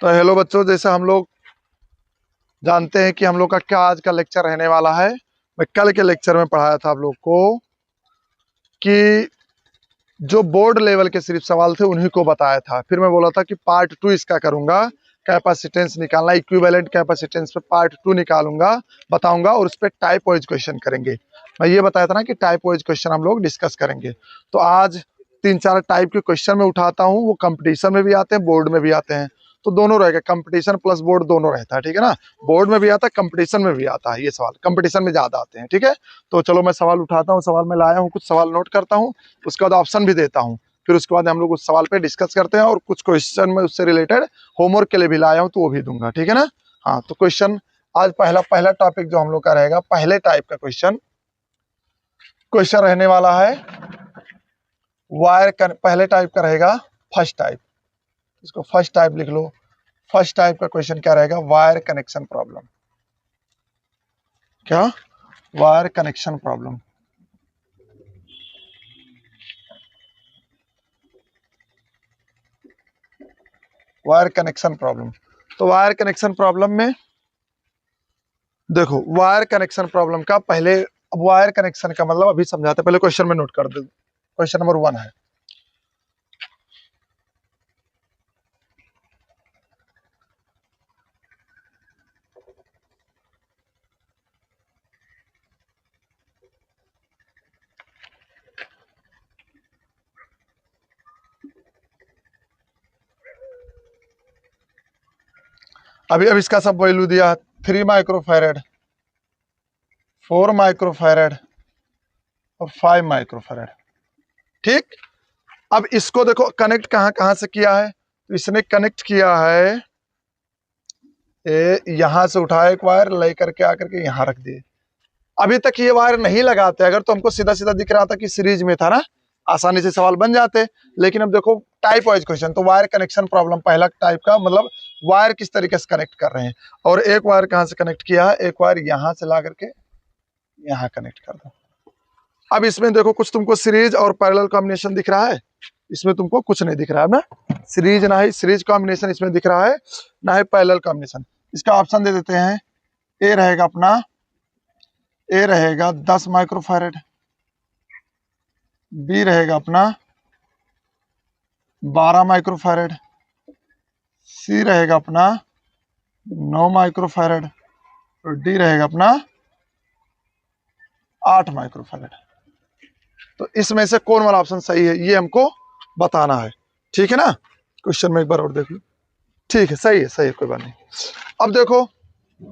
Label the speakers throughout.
Speaker 1: तो हेलो बच्चों, जैसे हम लोग जानते हैं कि हम लोग का क्या आज का लेक्चर रहने वाला है। मैं कल के लेक्चर में पढ़ाया था आप लोग को कि जो बोर्ड लेवल के सिर्फ सवाल थे उन्हीं को बताया था। फिर मैं बोला था कि पार्ट 2 इसका करूंगा, कैपेसिटेंस निकालना, इक्विवेलेंट कैपेसिटेंस पे पार्ट 2 निकालूंगा, बताऊंगा और उस पर टाइप वाइज क्वेश्चन करेंगे। मैं ये बताया था ना कि टाइप वाइज क्वेश्चन हम लोग डिस्कस करेंगे। तो आज 3-4 टाइप के क्वेश्चन में उठाता हूँ, वो कंपटीशन में भी आते हैं, बोर्ड में भी आते हैं। तो दोनों रहेगा, कंपटीशन प्लस बोर्ड दोनों रहता है, ठीक है ना। बोर्ड में भी आता है, कंपटीशन में भी आता है। ये सवाल कंपटीशन में ज्यादा आते हैं, ठीक है। तो चलो मैं सवाल उठाता हूँ, सवाल में लाया हूँ, कुछ सवाल नोट करता हूँ, उसके बाद ऑप्शन भी देता हूँ। फिर उसके बाद हम लोग उस सवाल पे डिस्कस करते हैं और कुछ क्वेश्चन में उससे रिलेटेड होमवर्क के लिए भी लाया हूँ, तो वो भी दूंगा, ठीक है ना। हाँ, तो क्वेश्चन आज पहला टॉपिक जो हम लोग का रहेगा, पहले टाइप का क्वेश्चन रहने वाला है पहले टाइप का रहेगा फर्स्ट टाइप। इसको फर्स्ट टाइप लिख लो। फर्स्ट टाइप का क्वेश्चन क्या रहेगा? Wire connection problem. क्या? Wire connection problem. Wire connection problem. तो वायर कनेक्शन प्रॉब्लम में देखो, वायर कनेक्शन प्रॉब्लम का पहले, अब वायर कनेक्शन का मतलब अभी समझाते, पहले क्वेश्चन में नोट कर दो। क्वेश्चन नंबर 1 है, अभी अब इसका सब वैल्यू दिया, 3 माइक्रोफैरेड, 4 माइक्रोफैरेड और 5 माइक्रोफैरेड। ठीक। अब इसको देखो कनेक्ट कहां कहां से किया है। तो इसने कनेक्ट किया है, यहां से उठाया एक वायर लेकर के आकर के यहां रख दिए। अभी तक ये वायर नहीं लगाते, अगर तो हमको सीधा सीधा दिख रहा था कि सीरीज में था ना, आसानी से सवाल बन जाते। लेकिन अब देखो टाइप वाइज क्वेश्चन, तो वायर कनेक्शन प्रॉब्लम पहला टाइप का मतलब वायर किस तरीके से कनेक्ट कर रहे हैं। और एक वायर कहां से कनेक्ट किया है, एक वायर यहां से ला करके यहां कनेक्ट कर दो। अब इसमें देखो कुछ तुमको सीरीज और पैरेलल कॉम्बिनेशन दिख रहा है, इसमें तुमको कुछ नहीं दिख रहा है ना। सीरीज ना ही सीरीज कॉम्बिनेशन इसमें दिख रहा है, ना ही पैरेलल कॉम्बिनेशन। इसका ऑप्शन दे देते हैं। ए रहेगा अपना, ए रहेगा 10 माइक्रोफैरेड, बी रहेगा अपना 12 माइक्रोफैरेड, सी रहेगा अपना 9 माइक्रोफैरेड और डी रहेगा अपना 8 माइक्रोफैरेड। तो इसमें से कौन वाला ऑप्शन सही है, ये हमको बताना है, ठीक है ना। क्वेश्चन में एक बार और देख लो। ठीक है, सही है, सही है, कोई बात नहीं। अब देखो,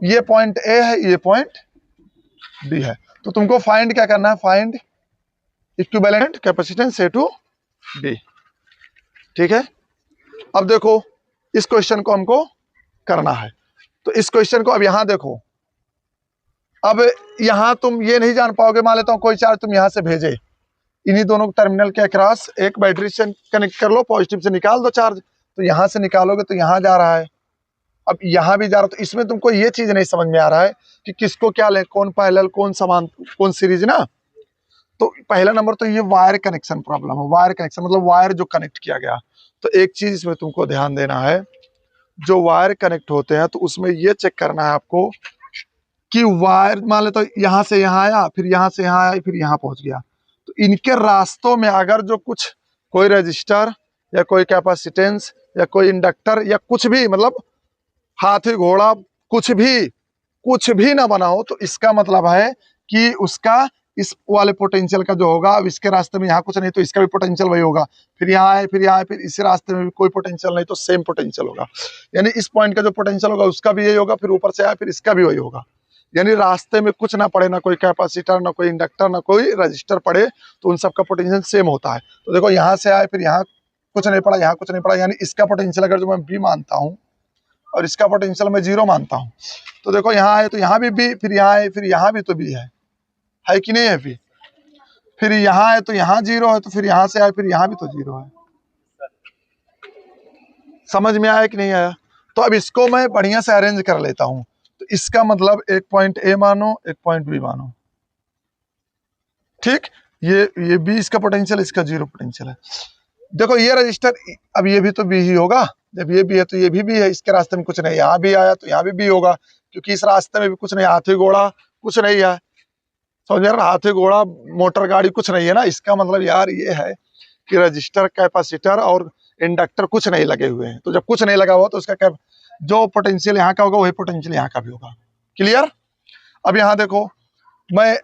Speaker 1: ये पॉइंट ए है, ये पॉइंट बी है। तो तुमको फाइंड क्या करना है? Find equivalent capacitance A to B, ठीक है। अब देखो इस क्वेश्चन को हमको करना है, तो इस क्वेश्चन को अब यहां देखो। अब यहां तुम ये नहीं जान पाओगे, मान लेता हूं कोई चार्ज तुम यहां से भेजे, इन्हीं दोनों टर्मिनल के अक्रॉस एक बैटरी से कनेक्ट कर लो, पॉजिटिव से निकाल दो चार्ज। तो यहां से निकालोगे तो यहां जा रहा है, अब यहां भी जा रहा है। तो इसमें तुमको ये चीज नहीं समझ में आ रहा है कि किसको क्या ले, कौन पैरेलल, कौन समान, कौन सीरीज ना। तो पहला नंबर तो ये वायर कनेक्शन प्रॉब्लम है। वायर कनेक्शन मतलब वायर जो कनेक्ट किया गया। तो एक चीज इसमें तुमको ध्यान देना है, जो वायर कनेक्ट होते हैं तो उसमें ये चेक करना है आपको कि वायर मान लेते तो यहां से यहां आया, फिर यहां से यहां आया, फिर यहां पहुंच गया। तो इनके रास्तों में अगर जो कुछ कोई रजिस्टर या कोई कैपेसिटेंस या कोई इंडक्टर या कुछ भी, मतलब हाथी घोड़ा कुछ भी ना बना हो, तो इसका मतलब है कि उसका इस वाले पोटेंशियल का जो होगा, अब इसके रास्ते में यहाँ कुछ नहीं तो इसका भी पोटेंशियल वही होगा। फिर यहाँ आए, फिर यहाँ आए, फिर इस रास्ते में भी कोई पोटेंशियल नहीं तो सेम पोटेंशियल होगा। यानी इस पॉइंट का जो पोटेंशियल होगा उसका भी यही होगा, फिर ऊपर से आए फिर इसका भी वही होगा। यानी रास्ते में कुछ ना पड़े, ना कोई कैपेसिटर, ना कोई इंडक्टर, ना कोई रजिस्टर पड़े, तो उन सबका पोटेंशियल सेम होता है। तो देखो यहाँ से आए, फिर यहाँ कुछ नहीं पड़ा, यहाँ कुछ नहीं पड़ा, यानी इसका पोटेंशियल अगर जो मैं बी मानता हूँ और इसका पोटेंशियल मैं 0 मानता हूँ, तो देखो यहाँ आए तो यहाँ भी बी, फिर यहाँ आए फिर यहाँ भी तो बी है कि नहीं है बी। फिर यहाँ आए तो यहाँ 0 है, तो फिर यहाँ से आए फिर यहाँ भी तो 0 है। समझ में आया कि नहीं आया? तो अब इसको मैं बढ़िया से अरेंज कर लेता हूँ। तो इसका मतलब एक पॉइंट ए मानो, एक पॉइंट बी मानो, ठीक। ये बी इसका पोटेंशियल, इसका 0 पोटेंशियल है। देखो ये रजिस्टर, अब ये भी तो बी ही होगा, जब ये भी है तो ये भी है, इसके रास्ते में कुछ नहीं, यहाँ भी आया तो यहाँ भी होगा, क्योंकि इस रास्ते में भी कुछ नहीं, हाथी घोड़ा कुछ नहीं है, समझ में आ रहा है? हाथी घोड़ा मोटर गाड़ी कुछ नहीं है ना। इसका मतलब यार ये है कि रजिस्टर, कैपेसिटर और इंडक्टर कुछ नहीं लगे हुए हैं। तो जब कुछ नहीं लगा हुआ तो उसका जो पोटेंशियल यहाँ का होगा वही पोटेंशियल यहाँ का भी होगा। क्लियर? अब यहाँ देखो, मैं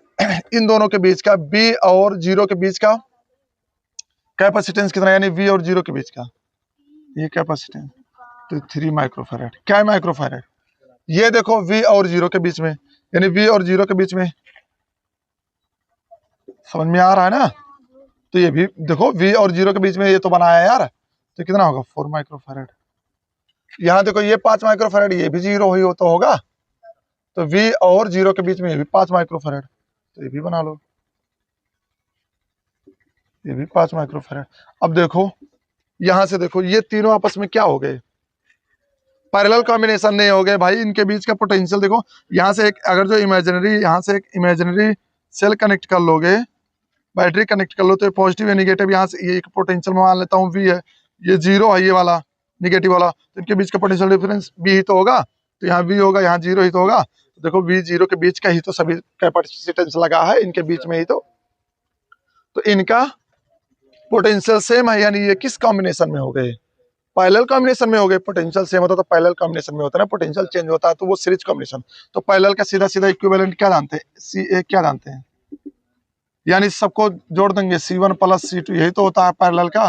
Speaker 1: इन दोनों के बीच का, बी और जीरो के बीच का कैपेसिटेंस कितना, यानी वी और जीरो के बीच का ये कैपेसिटेंस तो 3 माइक्रोफैराड। क्या है माइक्रोफैराड? ये देखो वी और जीरो के बीच में, यानी वी और जीरो के बीच में, समझ में आ रहा है ना? तो ये भी देखो वी और जीरो के बीच में ये तो बनाया है यार, तो कितना होगा 4 माइक्रोफैराड। यहाँ देखो ये 5 माइक्रोफैराड, ये भी जीरो ही हो तो होगा, तो वी और जीरो के बीच में ये भी 5 माइक्रोफैराड, तो ये भी बना लो, ये भी 5 माइक्रोफैराड। अब देखो यहां से देखो ये तीनों आपस में क्या हो गए, पैरेलल कॉम्बिनेशन नहीं हो गए भाई। इनके बीच का पोटेंशियल देखो, यहाँ से एक अगर जो इमेजिनरी, यहाँ से एक इमेजिनरी सेल कनेक्ट कर लोगे, बैटरी कनेक्ट कर लो, तो पॉजिटिव या निगेटिव, यहाँ से ये एक पोटेंशियल मान लेता हूँ वी है, ये जीरो है, ये वाला निगेटिव वाला, तो इनके बीच का पोटेंशियल डिफरेंस बी ही तो होगा, तो यहाँ वी होगा, यहाँ जीरो ही तो होगा। तो देखो वी जीरो के बीच का ही तो सभी कैपेसिटेंस लगा है, इनके बीच में ही तो इनका पोटेंशियल सेम है, यानी ये किस कॉम्बिनेशन में हो गए, पैरेलल कॉम्बिनेशन में हो गए। पोटेंशियल सेम होता तो पैरेलल कॉम्बिनेशन में होता है ना, पोटेंशियल चेंज होता है तो वो सीरीज कॉम्बिनेशन। तो पैरेलल का सीधा सीधा इक्विवेलेंट क्या जानते हैं, सी ए क्या जानते हैं, यानी सबको जोड़ देंगे C1 प्लस C2, यही तो होता है पैरेलल का।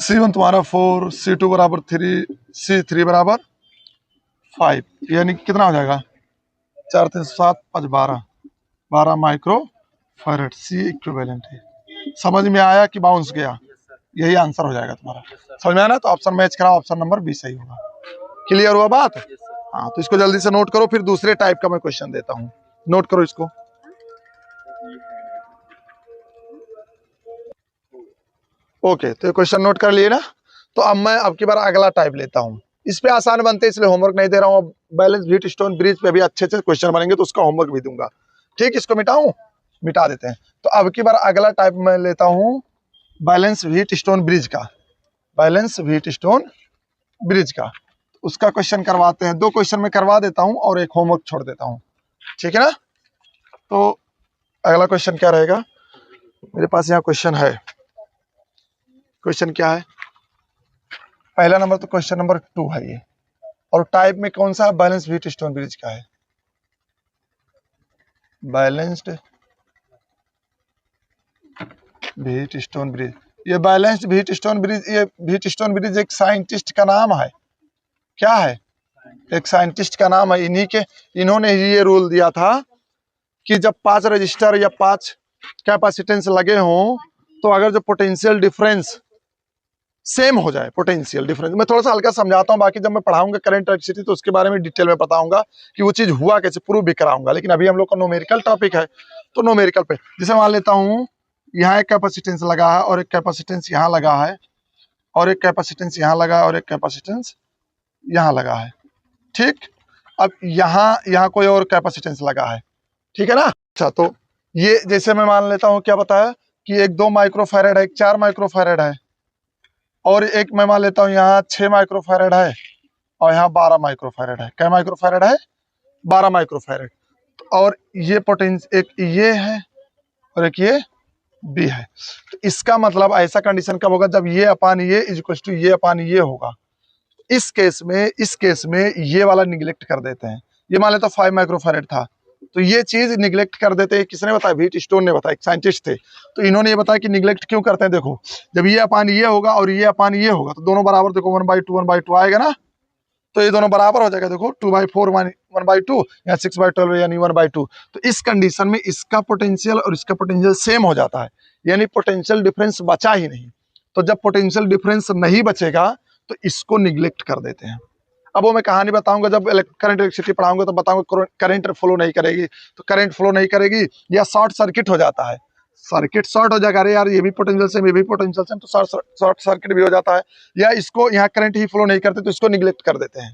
Speaker 1: C1 तुम्हारा 4, C2 बराबर 3, C3 बराबर 5, यानी कितना हो जाएगा 4 3 7 5 12 माइक्रो फैराड। सी इक्विवेलेंट है। समझ में आया कि बाउंस गया? यही आंसर हो जाएगा तुम्हारा। समझ में आया ना? तो ऑप्शन मैच कराओ, ऑप्शन नंबर बी सही होगा। क्लियर हुआ बात? हाँ, तो इसको जल्दी से नोट करो, फिर दूसरे टाइप का मैं क्वेश्चन देता हूँ, नोट करो इसको। ओके, तो क्वेश्चन नोट कर लिए ना? तो अब मैं अब की बार अगला टाइप लेता हूँ। इस पे आसान बनते हैं इसलिए होमवर्क नहीं दे रहा हूँ। बैलेंस व्हीट स्टोन ब्रिज पे भी अच्छे अच्छे क्वेश्चन बनेंगे तो उसका होमवर्क भी दूंगा। ठीक, इसको मिटाऊं? मिटा देते हैं। तो अब की बार अगला टाइप मैं लेता हूँ बैलेंस व्हीट स्टोन ब्रिज का, बैलेंस व्हीट स्टोन ब्रिज का। उसका क्वेश्चन करवाते हैं, 2 क्वेश्चन में करवा देता हूँ और एक होमवर्क छोड़ देता हूँ, ठीक है ना? तो अगला क्वेश्चन क्या रहेगा मेरे पास? यहाँ क्वेश्चन है, क्वेश्चन क्या है? पहला नंबर तो क्वेश्चन नंबर 2 है ये, और टाइप में कौन सा? बैलेंस व्हीट स्टोन ब्रिज का है, बैलेंस्ड व्हीट स्टोन ब्रिज। ये बैलेंस्ड व्हीट स्टोन ब्रिज, ये व्हीट स्टोन ब्रिज एक साइंटिस्ट का नाम है। क्या है? एक साइंटिस्ट का नाम है। इन्होंने ही ये रूल दिया था कि जब 5 रजिस्टर या 5 कैपेसिटेंस लगे हों तो अगर जो पोटेंशियल डिफरेंस सेम हो जाए, पोटेंशियल डिफरेंस मैं थोड़ा सा हल्का समझाता हूँ, बाकी जब मैं पढ़ाऊंगा करंट इलेक्ट्रिसिटी तो उसके बारे में डिटेल में बताऊंगा कि वो चीज हुआ कैसे, प्रूव भी कराऊंगा। लेकिन अभी हम लोग का न्यूमेरिकल टॉपिक है, तो न्यूमेरिकल पे जैसे मान लेता हूँ यहाँ एक कैपेसिटेंस लगा है और एक कैपेसिटेंस यहाँ लगा है और एक कैपेसिटेंस यहाँ लगा है और एक कैपेसिटेंस यहाँ लगा है। ठीक, अब यहाँ कोई और कैपेसिटेंस लगा है, ठीक है ना? अच्छा, तो ये जैसे मैं मान लेता हूँ क्या बताया कि एक 2 माइक्रोफैराड है, एक 4 माइक्रोफैराड है, और एक मैं मान लेता हूँ यहाँ 6 माइक्रोफैराड है और यहाँ 12 माइक्रोफैराड है। क्या माइक्रोफैराड है? 12 माइक्रोफैराड। और ये पोटेंशियल एक ये है और एक ये बी है। तो इसका मतलब ऐसा कंडीशन कब होगा? जब ये अपान ये इज इक्वल टू ये अपान ये होगा। इस केस में ये वाला निगलेक्ट कर देते हैं। ये मान लेते 5 माइक्रोफैराड था, तो ये चीज निगलेक्ट कर देते हैं। किसने बताया? व्हीट स्टोन ने बताया, एक साइंटिस्ट थे। तो इन्होंने ये बताया कि निगलेक्ट क्यों करते हैं। देखो, जब ये अपान ये होगा और ये अपान ये होगा तो दोनों बराबर, देखो 1/2 आएगा ना, तो ये दोनों बराबर हो जाएगा। देखो 2/4 1/2 या 6/12 यानी 1/2। तो इस कंडीशन में इसका पोटेंशियल और इसका पोटेंशियल सेम हो जाता है, यानी पोटेंशियल डिफरेंस बचा ही नहीं। तो जब पोटेंशियल डिफरेंस नहीं बचेगा तो इसको निगलेक्ट कर देते हैं। अब वो मैं कहानी बताऊंगा, जब करंट इलेक्ट्रिसिटी पढ़ाऊंगा तो बताऊंगा करंट फ्लो नहीं करेगी, तो करंट फ्लो नहीं करेगी या शॉर्ट सर्किट हो जाता है, सर्किट शॉर्ट हो जाएगा। अरे यार ये भी पोटेंशियल सेम, ये भी पोटेंशियल सेम, तो शॉर्ट सर्किट भी हो जाता है। या इसको यहाँ करंट ही फ्लो नहीं करते तो इसको निगलेक्ट कर देते हैं।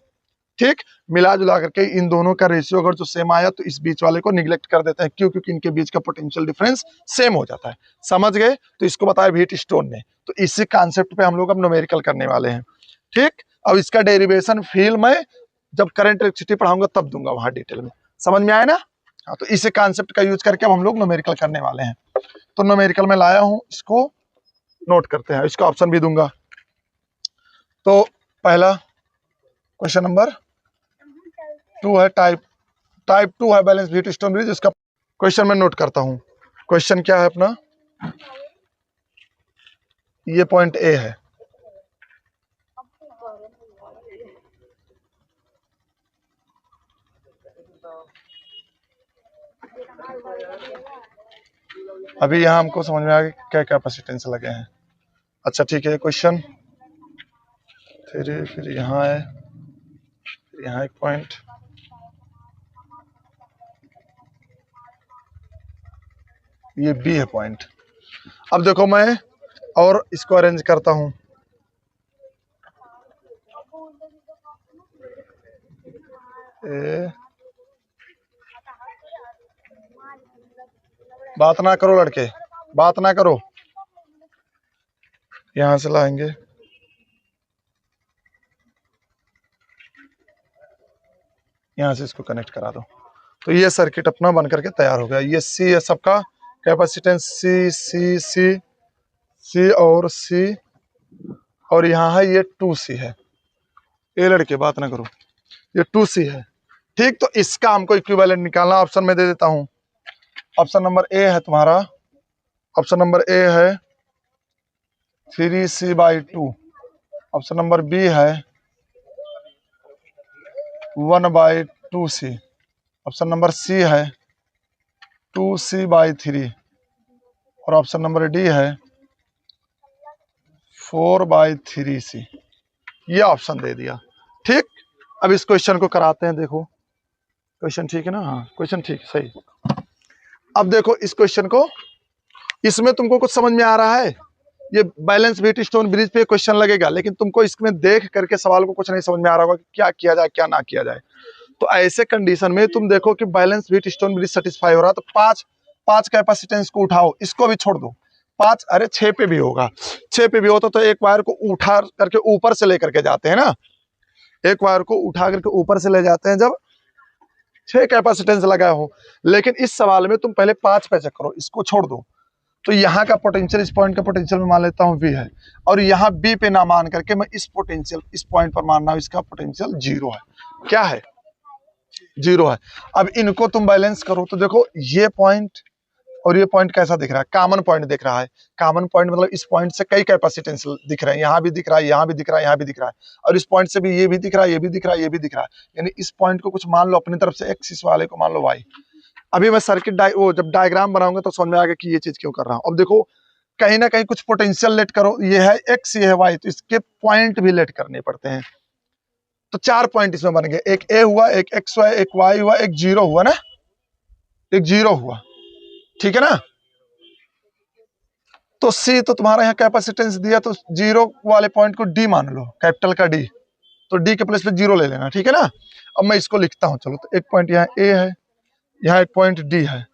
Speaker 1: ठीक, मिला जुला करके इन दोनों का रेशियो अगर जो सेम आया तो इस बीच वाले को निगलेक्ट कर देते हैं। क्यों? क्योंकि इनके बीच का पोटेंशियल डिफरेंस सेम हो जाता है। समझ गए? तो इसको बताया व्हीट स्टोन ने। तो इसी कॉन्सेप्ट पे हम लोग अब न्यूमेरिकल करने वाले हैं। ठीक, अब इसका डेरिवेशन फील मैं जब करंट इलेक्ट्रिसिटी पढ़ाऊंगा तब दूंगा वहां डिटेल में। समझ में आया ना? हाँ, तो इसी कॉन्सेप्ट का यूज करके अब हम लोग न्यूमेरिकल करने वाले हैं। तो न्यूमेरिकल में लाया हूं, इसको नोट करते हैं, इसका ऑप्शन भी दूंगा। तो पहला क्वेश्चन नंबर 2 है, टाइप 2 है बैलेंस हीट स्टोन ब्रिज। इसका क्वेश्चन मैं नोट करता हूं। क्वेश्चन क्या है अपना? ये पॉइंट ए है, अभी यहां हमको समझ में आ गया क्या कैपेसिटेंस लगे हैं। अच्छा ठीक है, क्वेश्चन फिर यहाँ है, फिर यहाँ एक पॉइंट, ये बी है पॉइंट। अब देखो मैं और इसको अरेंज करता हूं। बात ना करो लड़के, बात ना करो। यहां से लाएंगे, यहां से इसको कनेक्ट करा दो, तो ये सर्किट अपना बन करके तैयार हो गया। ये सी है सबका कैपेसिटेंस, सी सी सी सी और सी, और यहाँ है ये 2C है। ये लड़के बात ना करो, ये 2C है। ठीक, तो इसका हमको इक्विवेलेंट निकालना। ऑप्शन में दे देता हूं। ऑप्शन नंबर ए है तुम्हारा, ऑप्शन नंबर ए है 3C/2। ऑप्शन नंबर बी है 1/2C। ऑप्शन नंबर सी है 2C/3 और ऑप्शन नंबर डी है 4/3C। ये ऑप्शन दे दिया। ठीक, अब इस क्वेश्चन को कराते हैं। देखो क्वेश्चन ठीक है ना? हाँ क्वेश्चन ठीक है, सही। अब देखो इस क्वेश्चन को, इसमें तुमको कुछ समझ में आ रहा है? ये बैलेंस व्हीट स्टोन ब्रिज पे क्वेश्चन लगेगा, लेकिन तुमको इसमें देख करके सवाल को कुछ नहीं समझ में आ रहा होगा कि क्या किया जाए क्या ना किया जाए। तो ऐसे कंडीशन में तुम देखो कि balance wheat stone bridge satisfy हो रहा, तो पांच कैपेसिटेंस को उठाओ, इसको भी छोड़ दो। 5, अरे 6 पे भी होगा, 6 पे भी होता तो एक वायर को उठा करके ऊपर से लेकर के जाते हैं ना, एक वायर को उठा करके ऊपर से ले जाते हैं जब 6 कैपेसिटेंस लगा हो। लेकिन इस सवाल में तुम पहले 5 पे चेक करो, इसको छोड़ दो। तो यहाँ का पोटेंशियल इस पॉइंट का पोटेंशियल में मान लेता हूँ V है, और यहाँ B पे ना मान करके मैं इस पोटेंशियल इस पॉइंट पर मानना हूँ, इसका पोटेंशियल 0 है। क्या है? 0 है। अब इनको तुम बैलेंस करो तो देखो ये पॉइंट और ये पॉइंट कैसा दिख रहा है? कॉमन पॉइंट दिख रहा है। कॉमन पॉइंट मतलब इस पॉइंट से कई कैपेसिटेंस दिख रहे हैं, यहाँ भी दिख रहा है, यहाँ भी दिख रहा है, यहाँ भी दिख रहा है, और इस पॉइंट से भी ये भी दिख रहा है, ये भी दिख रहा है, ये भी दिख रहा है। यानी इस पॉइंट को कुछ मान लो अपनी तरफ से x, इस वाले को मान लो y। अभी मैं सर्किट वो जब डायग्राम बनाऊंगा तो समझ में आएगा कि ये चीज क्यों कर रहा हूं। अब देखो कहीं ना कहीं कुछ पोटेंशियल लेट करो, ये है x, ये है y, तो इसके पॉइंट भी लेट करने पड़ते हैं। तो 4 पॉइंट इसमें बन गए, एक a हुआ, एक x हुआ, एक y हुआ, एक 0 हुआ ना, एक 0 हुआ। ठीक है ना? तो C तो तुम्हारा यहाँ कैपेसिटेंस दिया, तो 0 वाले पॉइंट को D मान लो, कैपिटल का D, तो D के प्लेस पे 0 ले लेना। ठीक है ना? अब मैं इसको लिखता हूँ, चलो। तो एक पॉइंट यहाँ A है, यहाँ एक पॉइंट D है।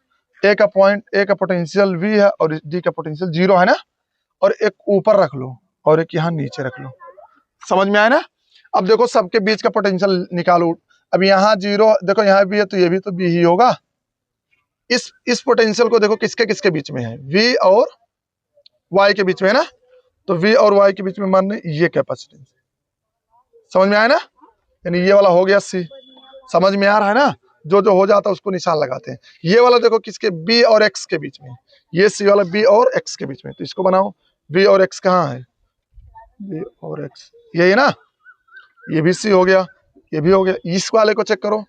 Speaker 1: A का पोटेंशियल V है और D का पोटेंशियल 0 है ना, और एक ऊपर रख लो और एक यहाँ नीचे रख लो। समझ में आया ना? अब देखो सबके बीच का पोटेंशियल निकालो। अब यहाँ 0 देखो, यहाँ भी है तो ये भी तो B ही होगा। इस पोटेंशियल को देखो किसके किसके बीच में है? V और Y के बीच में है ना, तो V और Y के बीच में मानने ये कैपेसिटेंस। समझ में आया ना? यानी ये वाला हो गया C। समझ में आ रहा है ना? जो जो हो जाता है उसको निशान लगाते हैं। ये वाला देखो किसके? B और X के बीच में, ये C वाला B और X के बीच में, तो इसको बनाओ। B और X कहाँ है? B और X यही है ना, ये भी C हो गया, ये भी हो गया। इस वाले को चेक करो,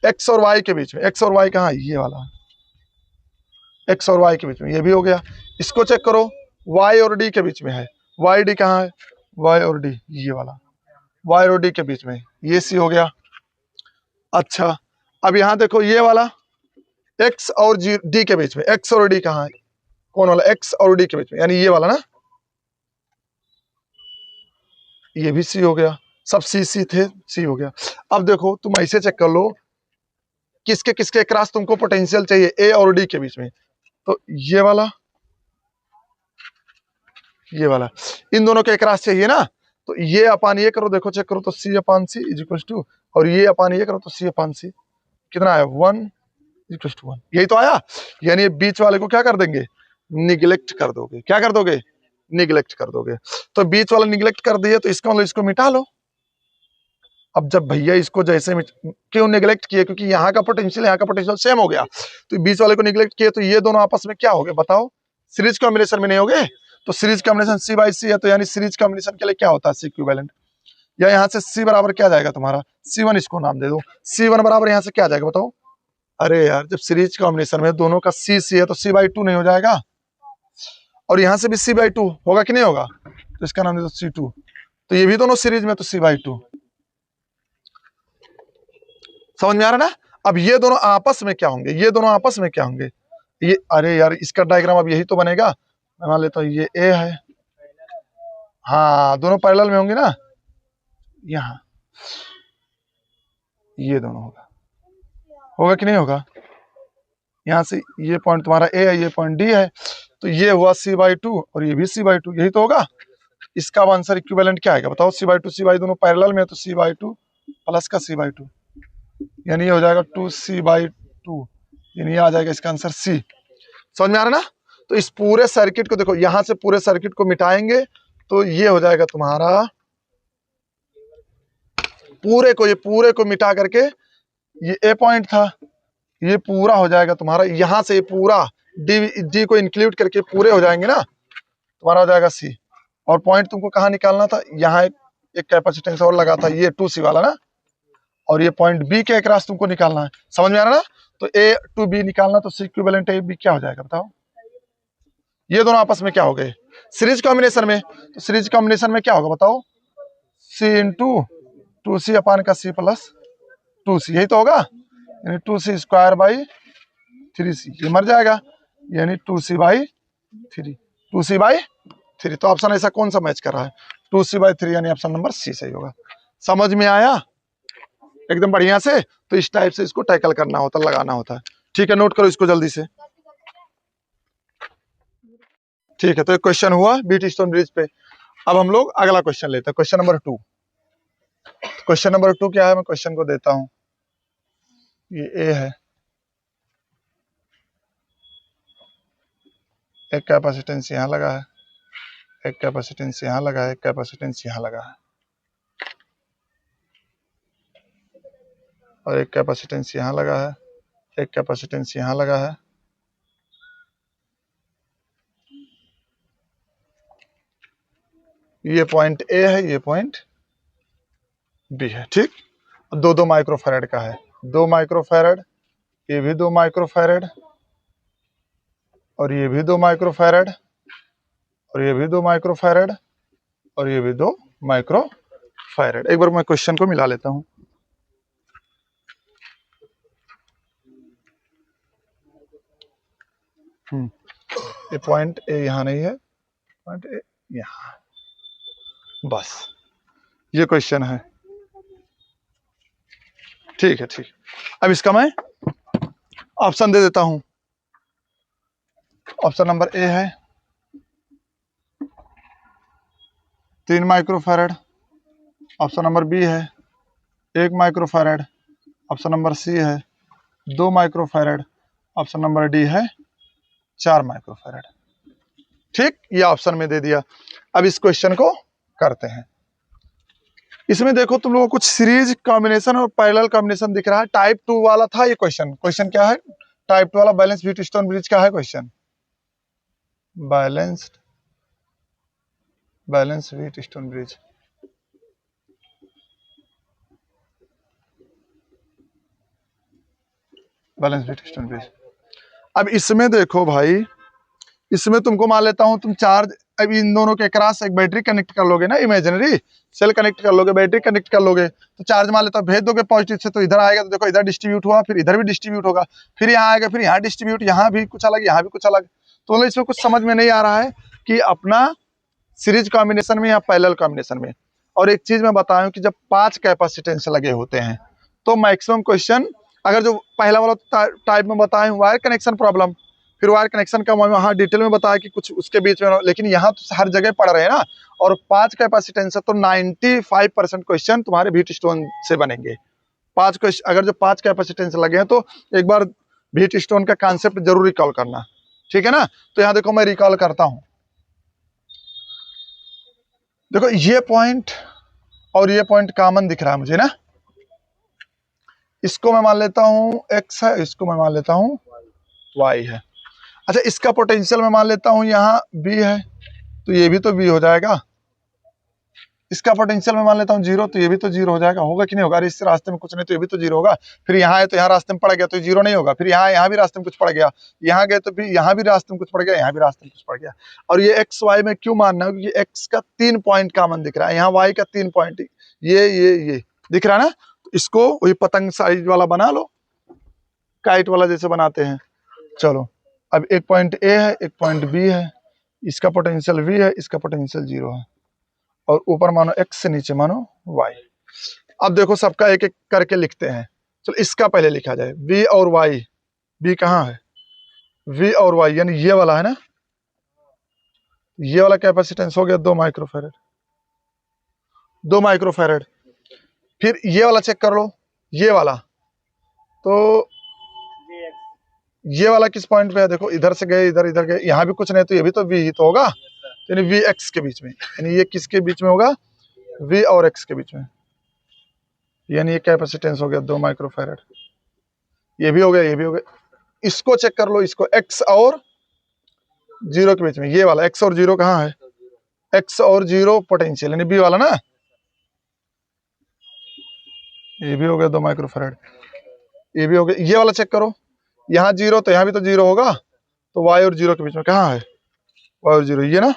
Speaker 1: X और Y के बीच में, X और Y कहाँ है? ये वाला X और Y के बीच में, ये भी हो गया। इसको चेक करो, Y और D के बीच में है, Y D कहाँ है? Y और D, ये वाला Y और D के बीच में, ये C हो गया। अच्छा अब यहाँ देखो ये वाला X और D के बीच में, X और D कहाँ है? कौन वाला? X और D के बीच में, यानी ये वाला ना, ये भी C हो गया। सब C थे, C हो गया। अब देखो तुम ऐसे चेक कर लो किसके किसके क्रॉस तुमको पोटेंशियल चाहिए A और D के बीच में, तो ये वाला ये वाला, इन दोनों के क्रॉस चाहिए ना, तो ये अपान ये करो, देखो चेक करो, तो सी अपान सी इज इक्वल टू, और ये अपान ये करो तो सी अपान सी कितना आया 1 इक्वल टू 1, यही तो आया। यानी बीच वाले को क्या कर देंगे, निगलेक्ट कर दोगे। क्या कर दोगे, निगलेक्ट कर दोगे। तो बीच वाला निगलेक्ट कर दिए तो इसका मतलब इसको मिटा लो। अब जब भैया इसको जैसे क्यों निगलेक्ट किए, क्योंकि यहाँ का पोटेंशियल यहाँ का पोटेंशियल सेम हो गया, तो बीच वाले को निगलेक्ट किए तो ये दोनों आपस में क्या हो गए बताओ, सीरीज कॉम्बिनेशन में नहीं हो गए। तो सीरीज कॉम्बिनेशन सी बाई सी है, तो यानी सीरीज कॉम्बिनेशन के लिए क्या होता है सी इक्विवेलेंट, या यहाँ से सी बराबर क्या जाएगा तुम्हारा C1, इसको नाम दे दो C1 बराबर यहाँ से क्या जाएगा बताओ। अरे यार जब सीरीज कॉम्बिनेशन में दोनों का सी सी है तो C/2 नहीं हो जाएगा, और यहाँ से भी C/2 होगा कि नहीं होगा, तो इसका नाम दे दो C2। तो ये भी दोनों सीरीज में तो C/2, समझ में आ रहा ना। अब ये दोनों आपस में क्या होंगे, ये दोनों आपस में क्या होंगे, ये अरे यार इसका डायग्राम अब यही तो बनेगा। मैं मान लेता हूँ ये ए है, हाँ दोनों पैरेलल में होंगे ना, यहाँ ये दोनों होगा, होगा कि नहीं होगा। यहाँ से ये पॉइंट तुम्हारा ए है, ये पॉइंट डी है, तो ये हुआ C/2 और ये भी C/2, यही तो होगा। इसका आंसर इक्विवेलेंट क्या आएगा बताओ, C/2 दोनों पैरेलल में, तो C/2 प्लस का C/2, यानी ये हो जाएगा 2C/2, यानी ये आ जाएगा इसका आंसर C। समझ में आ रहा ना। तो इस पूरे सर्किट को देखो, यहां से पूरे सर्किट को मिटाएंगे तो ये हो जाएगा तुम्हारा, ये पूरे को मिटा करके, ये ए पॉइंट था, ये पूरा हो जाएगा तुम्हारा, यहां से ये पूरा डी को इंक्लूड करके पूरे हो जाएंगे ना, तुम्हारा हो जाएगा सी। और पॉइंट तुमको कहाँ निकालना था, यहाँ एक कैपेसिटेंस और लगा था, ये 2C वाला ना, और ये पॉइंट बी के अक्रॉस तुमको निकालना है। समझ में आ रहा ना। तो ए टू बी निकालना, तो सी इक्विवेलेंट ए बी क्या हो जाएगा बताओ। ये दोनों आपस में क्या हो गए, सीरीज कॉम्बिनेशन में। तो सीरीज कॉम्बिनेशन में क्या होगा बताओ, सी इंटू 2C अपान का C प्लस 2C, यही तो होगा, यानी 2C स्क्वायर बाई 3C, ये मर जाएगा, यानी 2C/3, 2C/3। तो ऑप्शन ऐसा कौन सा मैच कर रहा है, 2C/3, यानी ऑप्शन नंबर C सही होगा। समझ में आया एकदम बढ़िया से। तो इस टाइप से इसको टैकल करना होता है, लगाना होता है। ठीक है, नोट करो इसको जल्दी से। ठीक है, तो एक क्वेश्चन हुआ बीट स्टोन ब्रिज पे। अब हम लोग अगला क्वेश्चन लेते हैं, क्वेश्चन नंबर 2। क्वेश्चन नंबर 2 क्या है, मैं क्वेश्चन को देता हूं। ये ए है, एक कैपेसिटेंस यहाँ लगा है, एक कैपेसिटेंस यहाँ लगा है, एक कैपेसिटेंस यहाँ लगा है, और एक कैपेसिटेंस यहाँ लगा है, एक कैपेसिटेंस यहाँ लगा है। ये पॉइंट ए है, ये पॉइंट बी है। ठीक, 2 माइक्रोफैरड का है, 2 माइक्रोफैरड, ये भी 2 माइक्रोफैरड, और ये भी 2 माइक्रोफैरड, और ये भी 2 माइक्रोफैरड, और ये भी 2 माइक्रोफैरड। एक बार मैं क्वेश्चन को मिला लेता हूं। ये पॉइंट ए यहाँ नहीं है, पॉइंट ए यहाँ, बस ये क्वेश्चन है। ठीक है, ठीक। अब इसका मैं ऑप्शन दे देता हूं। ऑप्शन नंबर ए है 3 माइक्रोफैरड, ऑप्शन नंबर बी है 1 माइक्रोफैरड, ऑप्शन नंबर सी है 2 माइक्रोफैरड, ऑप्शन नंबर डी है 4 माइक्रोफैरड। ठीक, ये ऑप्शन में दे दिया। अब इस क्वेश्चन को करते हैं। इसमें देखो तुम लोगों को कुछ सीरीज कॉम्बिनेशन और पैरेलल कॉम्बिनेशन दिख रहा है। टाइप 2 वाला था ये क्वेश्चन। क्वेश्चन क्या है, टाइप 2 वाला बैलेंस व्हीट स्टोन ब्रिज का है question, balance wheat stone bridge. Balance wheat stone bridge. अब इसमें देखो भाई, इसमें तुमको मान लेता हूं तुम चार्ज, अब इन दोनों के क्रॉस एक बैटरी कनेक्ट कर लोगे ना, इमेजिनरी सेल कनेक्ट कर लोगे, बैटरी कनेक्ट कर लोगे, तो चार्ज मान लेता हूं भेज दोगे पॉजिटिव से, तो इधर आएगा, तो देखो इधर डिस्ट्रीब्यूट हुआ, फिर इधर भी डिस्ट्रीब्यूट होगा, फिर यहाँ आएगा, फिर यहाँ डिस्ट्रीब्यूट, यहाँ भी कुछ अलग, यहाँ भी कुछ अलग। तो इसमें कुछ समझ में नहीं आ रहा है कि अपना सीरीज कॉम्बिनेशन में या पैरेलल कॉम्बिनेशन में। और एक चीज मैं बताऊं कि जब 5 कैपेसिटेंस लगे होते हैं तो मैक्सिमम क्वेश्चन, अगर जो पहला वाला टाइप में बताए वायर कनेक्शन प्रॉब्लम, फिर वायर कनेक्शन का वहाँ डिटेल में बताया कि कुछ उसके बीच में, लेकिन यहाँ तो हर जगह पढ़ रहे हैं ना। और 5 कैपेसिटेंस है तो 95% क्वेश्चन तुम्हारे व्हीट स्टोन से बनेंगे। 5 क्वेश्चन, अगर जो 5 कैपेसिटेंस लगे हैं तो एक बार व्हीट स्टोन का कॉन्सेप्ट जरूर रिकॉल करना, ठीक है ना। तो यहाँ देखो मैं रिकॉल करता हूँ, देखो ये पॉइंट और ये पॉइंट कॉमन दिख रहा है मुझे ना। इसको मैं मान लेता हूँ x है, इसको मैं मान लेता हूँ y है। अच्छा, इसका पोटेंशियल मैं मान लेता हूँ यहाँ b है, तो ये भी तो b हो जाएगा। इसका पोटेंशियल मैं मान लेता हूँ 0, तो ये भी तो 0 हो जाएगा। होगा कि नहीं होगा? इस रास्ते में कुछ नहीं तो ये भी तो 0 होगा। फिर यहाँ है तो यहाँ रास्ते में पड़ गया तो 0 नहीं होगा। फिर यहाँ भी रास्ते में कुछ पड़ गया, यहाँ गए तो भी यहाँ भी रास्ते में कुछ पड़ गया, यहाँ भी रास्ते में कुछ पड़ गया। और ये एक्स वाई में क्यों मानना है? क्योंकि एक्स का 3 पॉइंट कॉमन दिख रहा है, यहाँ वाई का 3 पॉइंट ये दिख रहा है ना। इसको वही पतंग साइज वाला बना लो, काइट वाला जैसे बनाते हैं। चलो, अब एक पॉइंट ए है, एक पॉइंट बी है, इसका पोटेंशियल v है, इसका पोटेंशियल 0 है, और ऊपर मानो x से नीचे मानो y। अब देखो सबका एक एक करके लिखते हैं। चलो इसका पहले लिखा जाए, v और y। v कहाँ है? v और y यानी ये वाला है ना, ये वाला कैपेसिटेंस हो गया 2 माइक्रोफैरड, 2 माइक्रोफैरड। फिर ये वाला चेक कर लो, ये वाला, तो ये वाला किस पॉइंट पे है? देखो इधर से गए, इधर इधर गए, यहाँ भी कुछ नहीं तो ये भी तो v ही तो होगा, यानी v x के बीच में, यानी ये किसके बीच में होगा? v और x के बीच में, यानी ये कैपेसिटेंस हो गया 2 माइक्रोफैरड। ये भी हो गया, ये भी हो गया। इसको चेक कर लो, इसको x और 0 के बीच में, ये वाला x और 0 कहाँ है? x और 0 पोटेंशियल यानी b वाला ना, ये भी हो गया 2 माइक्रोफैरड, ये भी हो गया। ये वाला चेक करो, यहाँ 0 तो यहाँ भी तो 0 होगा, तो y और 0 के बीच में कहाँ है? y और 0 ये ना,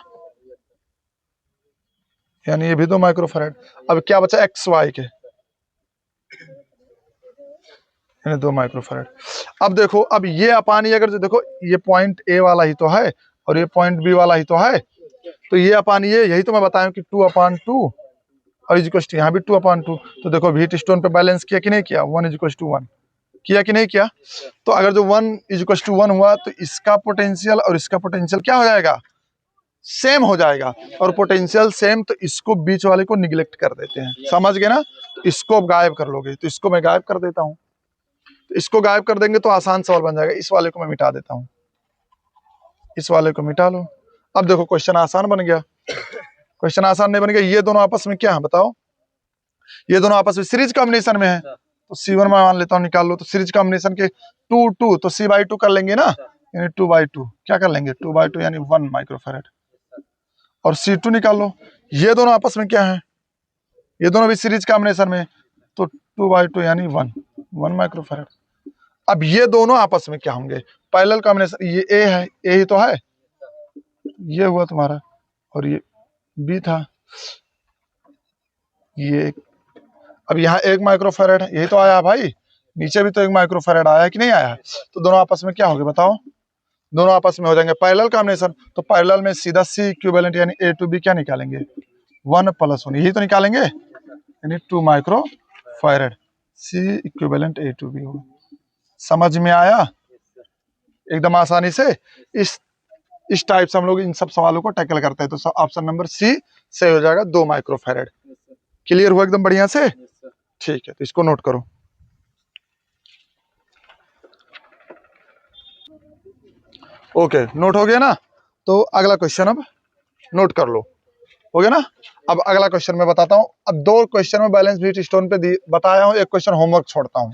Speaker 1: यानी ये भी 2 माइक्रोफैरड। अब क्या बचा? एक्स वाई के, यानी 2 माइक्रोफैरड। अब देखो, अब ये अपान ये, अगर जो देखो ये पॉइंट ए वाला ही तो है और ये पॉइंट बी वाला ही तो है, तो ये अपान ये, यही तो मैं बताया कि 2/2 और इज यहाँ भी 2/2। तो देखो व्हीट स्टोन पे बैलेंस किया कि नहीं किया? 1 किया कि नहीं किया? तो अगर जो 1 हुआ तो इसका पोटेंशियल और इसका पोटेंशियल क्या हो जाएगा? सेम हो जाएगा। और पोटेंशियल सेम तो इसको बीच वाले को निगलेक्ट कर देते हैं, समझ गए ना? तो इसको गायब कर लोगे, तो इसको मैं गायब कर देता हूँ। तो इसको गायब कर देंगे तो आसान सवाल बन जाएगा। इस वाले को मैं मिटा देता हूँ, इस वाले को मिटा लो। अब देखो क्वेश्चन आसान बन गया। क्वेश्चन आसान नहीं बन गया, ये दोनों आपस में क्या है बताओ? ये दोनों आपस में सीरीज कॉम्बिनेशन में है, तो C1 में मान लेता हूँ, निकाल लो। तो सीरीज कॉम्बिनेशन के 2 तो C/2 कर लेंगे ना, यानी 2/2 क्या कर लेंगे? 2/2 यानी 1 माइक्रोफैरड। और C2 निकाल लो। ये दोनों आपस में क्या है? ये दोनों भी सीरीज कॉम्बिनेशन में, तो 2/2 यानी 1 माइक्रोफैरड। अब ये दोनों आपस में क्या होंगे? Parallel combination. ये ए है, ए ही तो है, ये हुआ तुम्हारा, और ये बी था, ये। अब यहाँ 1 माइक्रोफैरड है, यही तो आया भाई, नीचे भी तो 1 माइक्रोफैरड आया है कि नहीं आया? तो दोनों आपस में क्या होंगे बताओ? दोनों आपस में हो जाएंगे पैरेलल कॉम्बिनेशन। तो पैरेलल में सीधा C इक्विवेलेंट यानी A to B क्या निकालेंगे? 1 + 1, यही तो निकालेंगे, यानी 2 microfarad. C equivalent A to B होगा। समझ में आया? एकदम आसानी से इस टाइप से हम लोग इन सब सवालों को टैकल करते हैं। तो ऑप्शन नंबर C सही हो जाएगा, 2 माइक्रोफैरड। क्लियर हुआ एकदम बढ़िया से? ठीक है, तो इसको नोट करो। ओके, नोट हो गया ना? तो अगला क्वेश्चन अब नोट कर लो, हो गया ना? अब अगला क्वेश्चन मैं बताता हूँ। अब 2 क्वेश्चन में बैलेंस व्हीट स्टोन पे बताया हूँ, एक क्वेश्चन होमवर्क छोड़ता हूँ,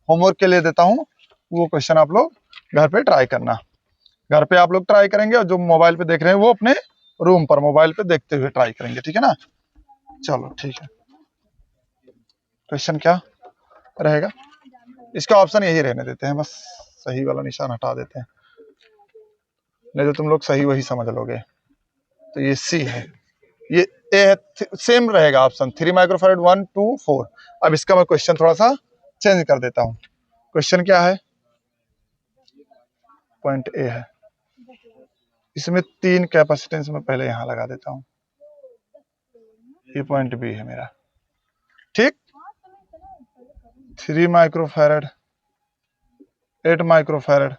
Speaker 1: होमवर्क के लिए देता हूँ। वो क्वेश्चन आप लोग घर पे ट्राई करना, घर पे आप लोग ट्राई करेंगे, और जो मोबाइल पे देख रहे हैं वो अपने रूम पर मोबाइल पे देखते हुए ट्राई करेंगे, ठीक है ना? चलो ठीक है। क्वेश्चन क्या रहेगा? इसका ऑप्शन यही रहने देते हैं, बस सही वाला निशान हटा देते हैं, नहीं तो तुम लोग सही वही समझ लोगे। तो ये C है, ये A है, सेम रहेगा ऑप्शन। 3 माइक्रोफैरड 1 2 4। अब इसका मैं क्वेश्चन थोड़ा सा चेंज कर देता हूँ। क्वेश्चन क्या है? पॉइंट A है, इसमें 3 कैपेसिटेंस में पहले यहाँ लगा देता हूँ, ये पॉइंट B है मेरा, ठीक। 3 माइक्रोफैरड, 8 माइक्रोफैरड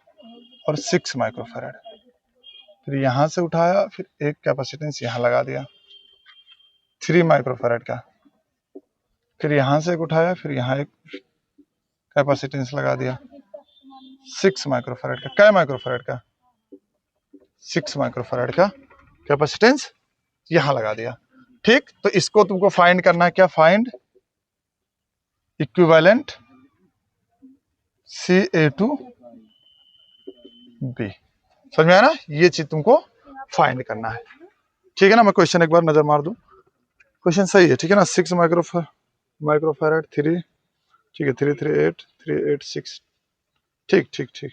Speaker 1: और 6 माइक्रोफैराड। फिर यहाँ से उठाया, फिर एक कैपेसिटेंस यहाँ लगा दिया 3 माइक्रोफैराड का। फिर यहाँ से एक उठाया, फिर यहाँ एक कैपेसिटेंस लगा दिया 6 माइक्रोफैराड का। क्या माइक्रोफैराड का? 6 माइक्रोफैराड का कैपेसिटेंस यहाँ लगा दिया। ठीक, तो इसको तुमको फाइंड करना है। क्या? Find equivalent Ca2B। समझ में आया ना? ये चीज तुमको फाइंड करना है। ठीक है ना? मैं क्वेश्चन एक बार नजर मार दूं। क्वेश्चन सही है, ठीक है ना? 6 माइक्रोफैराड 3, ठीक है, 338 386। ठीक ठीक ठीक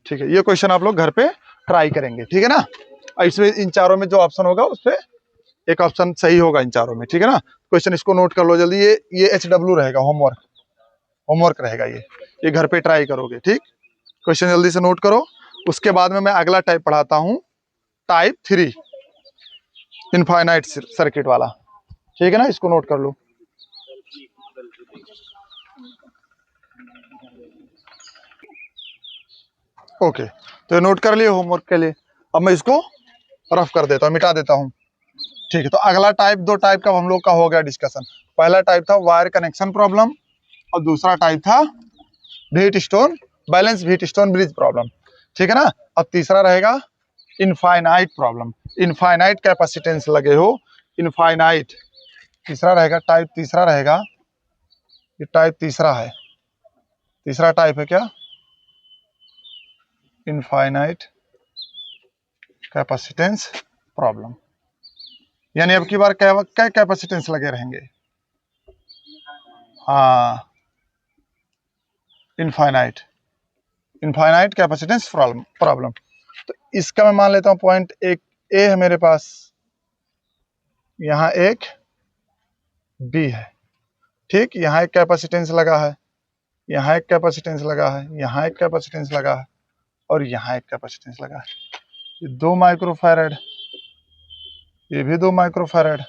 Speaker 1: ठीक है, ये क्वेश्चन आप लोग घर पे ट्राई करेंगे, ठीक है ना? और इसमें इन चारों में जो ऑप्शन होगा उस पर एक ऑप्शन सही होगा इन चारों में, ठीक है ना? क्वेश्चन इसको नोट कर लो जल्दी। ये HW रहेगा, होमवर्क रहेगा ये घर पे ट्राई करोगे। ठीक, क्वेश्चन जल्दी से नोट करो। उसके बाद में मैं अगला टाइप पढ़ाता हूँ, टाइप 3 इनफाइनाइट सर्किट वाला। ठीक है ना? इसको नोट कर लो। ओके, तो ये नोट कर लिए होमवर्क के लिए। अब मैं इसको रफ कर देता हूँ, मिटा देता हूँ। ठीक है, तो अगला टाइप, दो टाइप का हम लोग का हो गया डिस्कशन। पहला टाइप था वायर कनेक्शन प्रॉब्लम और दूसरा टाइप था balance wheat stone bridge problem. ठीक है ना? अब तीसरा रहेगा इनफाइनाइट प्रॉब्लम। इनफाइनाइट कैपेसिटेंस लगे हो, इनफाइनाइट तीसरा रहेगा। टाइप तीसरा रहेगा, ये टाइप तीसरा है। तीसरा टाइप है क्या? Infinite capacitance problem. यानी अब की बार क्या कैपेसिटेंस लगे रहेंगे? हाँ, इनफाइनाइट कैपेसिटेंस प्रॉब्लम। तो इसका मैं मान लेता हूं पॉइंट एक ए है मेरे पास, यहां एक बी है। ठीक, यहां एक कैपेसिटेंस लगा है, यहां एक कैपेसिटेंस लगा है, यहां एक कैपेसिटेंस लगा है और यहां एक कैपेसिटेंस लगा है। ये 2 माइक्रोफैरड, ये भी 2 माइक्रोफैरड,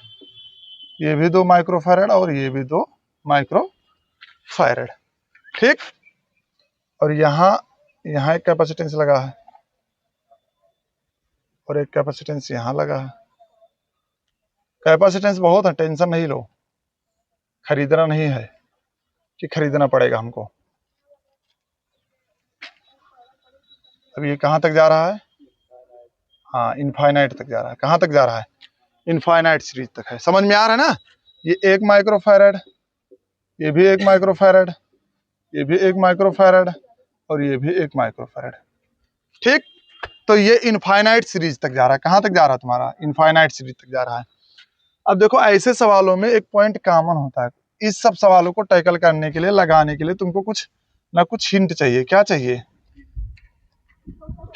Speaker 1: ये भी 2 माइक्रोफैरड और ये भी 2 माइक्रोफैरड। ठीक, और यहां एक कैपेसिटेंस लगा है और एक कैपेसिटेंस यहां लगा है। कैपेसिटेंस बहुत है, टेंशन नहीं लो, खरीदना नहीं है कि खरीदना पड़ेगा हमको। अब ये कहां तक जा रहा है? हाँ, इनफाइनाइट तक जा रहा है। कहां तक जा रहा है? इनफाइनाइट सीरीज तक है। समझ में आ रहा है ना? ये 1 माइक्रोफैरड, ये भी 1 माइक्रोफैरड, ये भी 1 माइक्रोफैरड और ये भी 1 माइक्रोफैरड। ठीक, तो ये इनफाइनाइट सीरीज तक जा रहा है। कहां तक जा रहा है तुम्हारा? इनफाइनाइट सीरीज तक जा रहा है। अब देखो, ऐसे सवालों में एक पॉइंट कॉमन होता है। इस सब सवालों को टैकल करने के लिए, लगाने के लिए तुमको कुछ ना कुछ हिंट चाहिए। क्या चाहिए?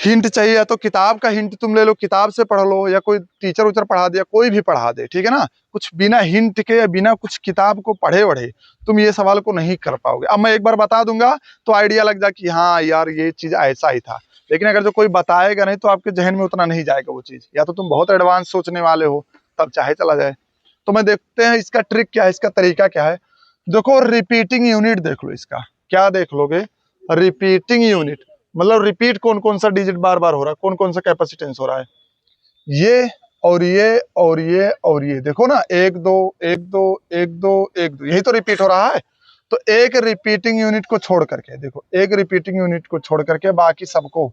Speaker 1: हिंट चाहिए। या तो किताब का हिंट तुम ले लो, किताब से पढ़ लो, या कोई टीचर उचर पढ़ा दे, या कोई भी पढ़ा दे। ठीक है ना? कुछ बिना हिंट के या बिना कुछ किताब को पढ़े वढ़े तुम ये सवाल को नहीं कर पाओगे। अब मैं एक बार बता दूंगा तो आइडिया लग जाए कि हाँ यार ये चीज ऐसा ही था। लेकिन अगर जो कोई बताएगा नहीं तो आपके जहन में उतना नहीं जाएगा वो चीज, या तो तुम बहुत एडवांस सोचने वाले हो तब चाहे चला जाए। तो मैं देखते हैं इसका ट्रिक क्या है, इसका तरीका क्या है। देखो, रिपीटिंग यूनिट देख लो इसका। क्या देख लोगे? रिपीटिंग यूनिट मतलब रिपीट कौन कौन सा डिजिट बार बार हो रहा है, कौन कौन सा कैपेसिटेंस हो रहा है। ये और ये और ये और ये देखो ना, 1 2 1 2 1 2 1 2, यही तो रिपीट हो रहा है। तो एक रिपीटिंग यूनिट को छोड़ करके देखो, एक रिपीटिंग यूनिट को छोड़ करके बाकी सबको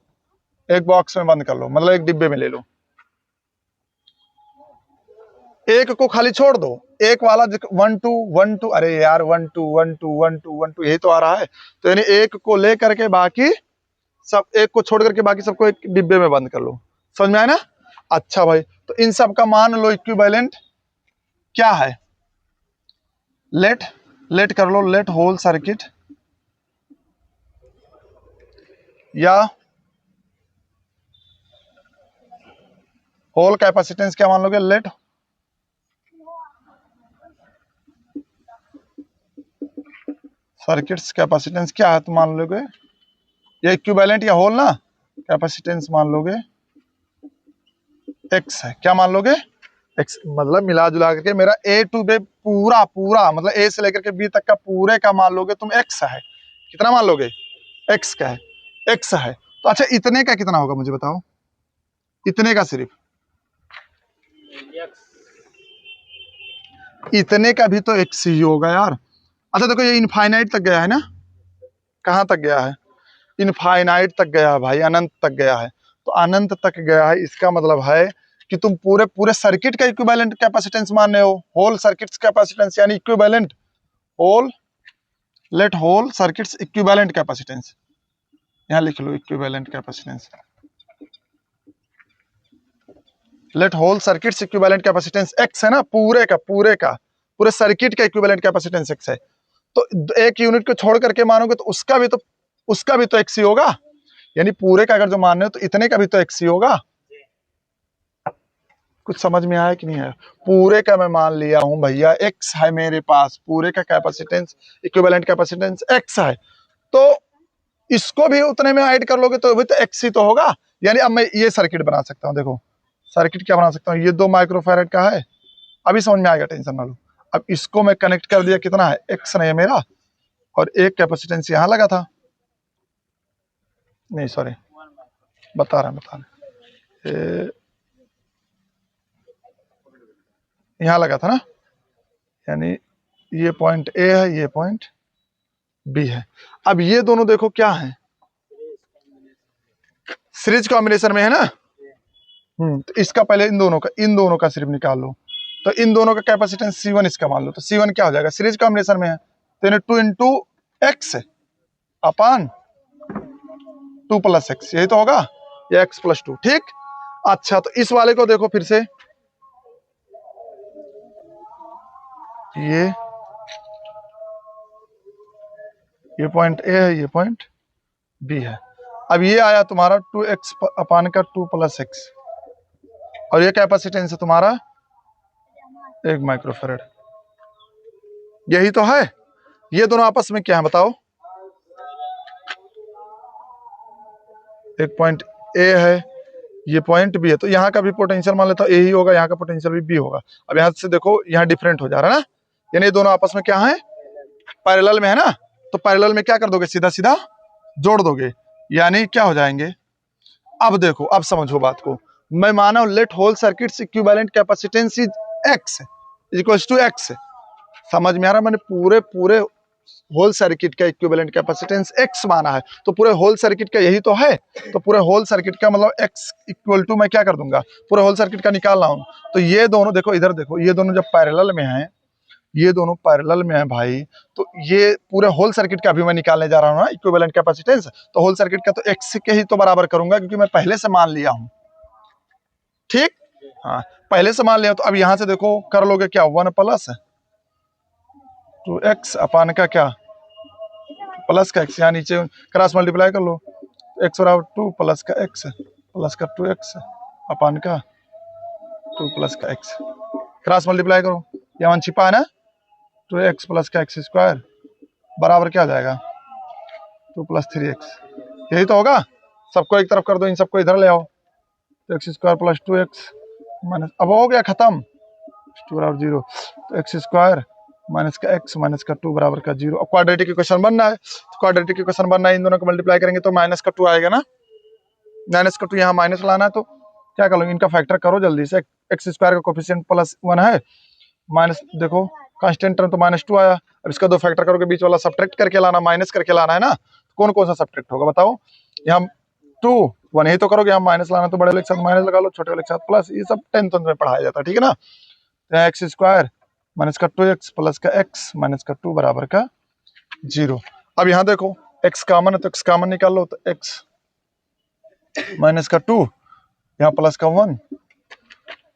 Speaker 1: एक बॉक्स में बंद कर लो, मतलब एक डिब्बे में ले लो। एक को खाली छोड़ दो, एक वाला 1 2 1 2, अरे यार 1 2 1 2 1 2 1 2 यही तो आ रहा है। तो यानी एक को ले करके बाकी सब, एक को छोड़ करके बाकी सबको एक डिब्बे में बंद कर लो। समझ में आया ना? अच्छा भाई, तो इन सब का मान लो इक्विवेलेंट क्या है। लेट कर लो, लेट होल सर्किट या होल कैपेसिटेंस क्या मान लोगे? लेट सर्किट्स कैपेसिटेंस क्या है तो मान लोगे ये इक्विवेलेंट या होल ना, कैपेसिटेंस मान लोगे एक्स है। क्या मान लोगे? एक्स। मतलब मिला जुला करके मेरा ए टू बी पूरा पूरा, मतलब ए से लेकर के बी तक का पूरे का मान लोगे तुम एक्स है। कितना मान लोगे? एक्स का है, एक्स है। तो अच्छा इतने का कितना होगा मुझे बताओ, इतने का सिर्फ इतने का भी तो एक्स ही होगा यार। अच्छा देखो ये इनफाइनाइट तक गया है ना, कहाँ तक गया है, इनफाइनाइट तक गया है भाई, अनंत तक गया है। तो अनंत तक गया है, इसका मतलब है कि तुम पूरे पूरे सर्किट का इक्विवेलेंट कैपेसिटेंस मान रहे हो, होल सर्किट्स कैपेसिटेंस यानी equivalent whole, let whole circuits equivalent capacitance, यहां लिख लो equivalent capacitance, let whole circuits equivalent capacitance X है ना, पूरे सर्किट का इक्विवेलेंट कैपेसिटेंस एक्स है। तो एक यूनिट को छोड़ करके मानोगे तो उसका भी तो एक्स ही होगा, यानी पूरे का अगर जो मान रहे हो तो इतने का भी तो एक्स ही होगा। कुछ समझ में आया कि नहीं आया? पूरे का मैं मान लिया हूं भैया एक्स है मेरे पास, पूरे का कैपेसिटेंस इक्विवेलेंट कैपेसिटेंस एक्स है, तो इसको भी उतने में ऐड कर लोगे तो भी तो एक्स ही तो होगा। यानी अब मैं ये सर्किट बना सकता हूं, देखो सर्किट क्या बना सकता हूं, ये 2 माइक्रोफैरेड का है, अभी समझ में आएगा, टेंशन ना लो। अब इसको मैं कनेक्ट कर दिया, कितना है एक्स नहीं है मेरा, और एक कैपेसिटेंस यहां लगा था, नहीं सॉरी बता रहे यहां लगा था ना, यानी ये पॉइंट ए है, ये पॉइंट बी है। अब ये दोनों देखो क्या है, सीरीज कॉम्बिनेशन में है ना। तो इसका पहले इन दोनों का सिर्फ निकाल लो, तो इन दोनों का कैपेसिटेंस C1 इसका मान लो, तो C1 क्या हो जाएगा, सीरीज कॉम्बिनेशन में है तो 2 इंटू एक्स अपान 2 प्लस एक्स, यही तो होगा, या एक्स प्लस 2, ठीक। अच्छा तो इस वाले को देखो फिर से, ये पॉइंट ए है, ये पॉइंट बी है। अब ये आया तुम्हारा 2x अपान का 2 प्लस एक्स, और ये कैपेसिटेंस है तुम्हारा 1 माइक्रोफैरेड, यही तो है। ये दोनों आपस में क्या है बताओ, एक पॉइंट ए है, ये पॉइंट बी है, तो यहाँ का भी पोटेंशियल मान लेता हूँ ए ही होगा, यहाँ का पोटेंशियल भी बी होगा। अब यहाँ से देखो यहाँ डिफरेंट हो जा रहा है ना, यानी ये दोनों आपस में क्या है, पैरेलल में है ना। तो पैरेलल में क्या कर दोगे, सीधा सीधा जोड़ दोगे, यानी क्या हो जाएंगे। अब देखो, अब समझो बात को, मैं माना let whole circuits equivalent capacitance is X equals to X, समझ में आ रहा है, मैंने पूरे होल सर्किट का इक्विवेलेंट कैपेसिटेंस एक्स माना है, तो पूरे होल सर्किट का यही तो है, तो पूरे होल सर्किट का मतलब एक्स इक्वल टू मैं क्या कर दूंगा, पूरे होल सर्किट का निकाल रहा हूं। तो ये दोनों देखो, इधर देखो, ये दोनों जब पैरेलल में हैं, ये दोनों पैरेलल में है भाई, तो ये पूरे होल सर्किट का भी मैं निकालने जा रहा हूं ना इक्विवेलेंट कैपेसिटेंस, तो होल सर्किट का तो एक्स के ही तो बराबर करूंगा, क्योंकि मैं पहले से मान लिया हूं, ठीक। हाँ पहले से मान लिया, तो अब यहां से देखो कर लोगे क्या, 1 प्लस 2x अपान का क्या, प्लस का x, यहाँ नीचे क्रॉस मल्टीप्लाई कर लो, x बराबर 2 प्लस का x प्लस का 2x अपान का 2 प्लस का x, क्रॉस मल्टीप्लाई करो, यहाँ छिपा है ना, 2x प्लस का x स्क्वायर बराबर क्या हो जाएगा, 2 प्लस 3x, यही तो होगा। सबको एक तरफ कर दो, इन सबको इधर ले आओ, तो x square plus 2x minus, अब हो गया खत्म, 2 बराबर 0, तो x स्क्वायर माइनस का x माइनस का 2 बराबर का 0। अब क्वाड्रेटिक इक्वेशन बनना है, तो क्वाड्रेटिक इक्वेशन बनना है, इन दोनों को मल्टीप्लाई करेंगे तो माइनस का 2 आएगा ना, माइनस का 2 यहाँ माइनस लाना है, तो क्या कर लो, इनका फैक्टर करो जल्दी से, एक्स स्क्वायर का कोफिशिएंट +1 है, माइनस देखो कांस्टेंट टर्म तो -2 आया, अब इसका 2 फैक्टर करोगे, बीच वाला सब्ट्रैक्ट करके लाना, माइनस करके लाना है ना, कौन कौन सा सब्ट्रैक्ट होगा बताओ, यहाँ 2 1 ही तो करोगे, यहाँ माइनस लाना, तो बड़े वाले के साथ माइनस लगा लो, छोटे वाले के साथ प्लस, ये सब 10th में पढ़ाया जाता है, ठीक है ना। तो एक्स स्क्वायर माइनस का 2x प्लस का x माइनस का 2 बराबर का 0। अब यहाँ देखो x कॉमन है, तो x कॉमन निकाल लो, तो x माइनस का 2 यहाँ प्लस का 1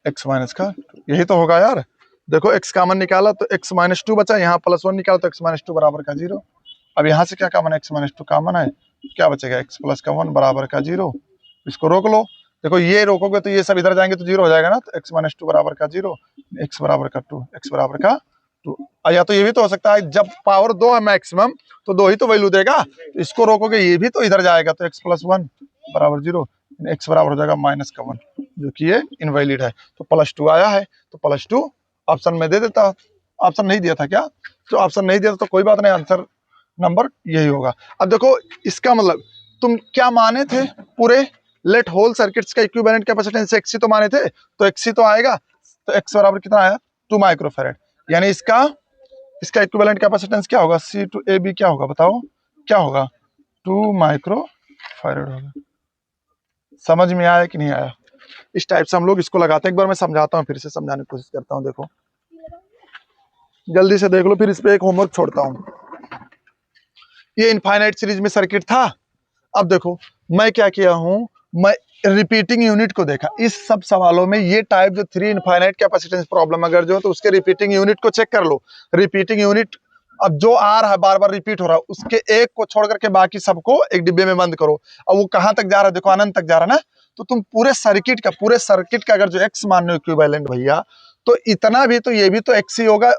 Speaker 1: x माइनस का 2, यही तो होगा यार। देखो x कॉमन निकाला तो x माइनस 2 बचा, यहाँ +1 निकाला तो x माइनस 2 बराबर का 0। अब यहाँ से क्या कॉमन है, x माइनस 2 कॉमन है, क्या बचेगा, x प्लस का 1 बराबर का 0, इसको रोक लो। देखो ये रोकोगे तो ये सब इधर जाएंगे तो 0 हो जाएगा ना, तो x माइनस 2 बराबर का 0, x बराबर का 2, x बराबर का 2। या तो ये भी तो हो सकता है, जब पावर 2 है मैक्सिमम तो 2 ही तो वैल्यू देगा, तो इसको रोकोगे ये भी तो इधर जाएगा, तो x प्लस 1 बराबर 0, x बराबर हो जाएगा -1, जो कि ये इनवैलिड है। तो +2 आया है, तो +2 ऑप्शन में दे देता, ऑप्शन नहीं दिया था क्या, तो ऑप्शन नहीं दिया था तो कोई बात नहीं, आंसर नंबर यही होगा। अब देखो इसका मतलब तुम क्या माने थे पूरे लेट होल सर्किट्स का इक्विवेलेंट कैपेसिटेंस एक्सी तो माने थे, तो एक्सी तो आएगा, तो एक्स बराबर कितना आया 2 माइक्रोफैराड, यानी इसका इक्विवेलेंट कैपेसिटेंस क्या होगा, सी टू ए बी क्या होगा बताओ, क्या होगा 2 माइक्रोफैराड होगा। समझ में आया कि नहीं आया? इस टाइप से हम लोग इसको लगाते हैं। एक बार मैं समझाता हूँ, फिर से समझाने की कोशिश करता हूँ। देखो जल्दी से देख लो, फिर इस पे एक होमवर्क छोड़ता हूँ। ये इनफाइनाइट सीरीज में सर्किट था। अब देखो मैं क्या किया हूँ, मैं रिपीटिंग यूनिट को देखा। इस सब सवालों में ये टाइप जो 3 इनफाइनाइट कैपेसिटेंस प्रॉब्लम अगर जो, तो उसके रिपीटिंग यूनिट को चेक कर लो। रिपीटिंग यूनिट अब जो आ रहा है बार बार रिपीट हो रहा है, उसके एक को छोड़ करके बाकी सबको एक डिब्बे में बंद करो। अब वो कहां तक जा रहा है, देखो अनंत तक जा रहा है ना। तो तुम पूरे सर्किट का अगर जो एक्स मान लो इक्विवेलेंट भैया, तो इतना भी तो ये भी तो एक्स ही होगा।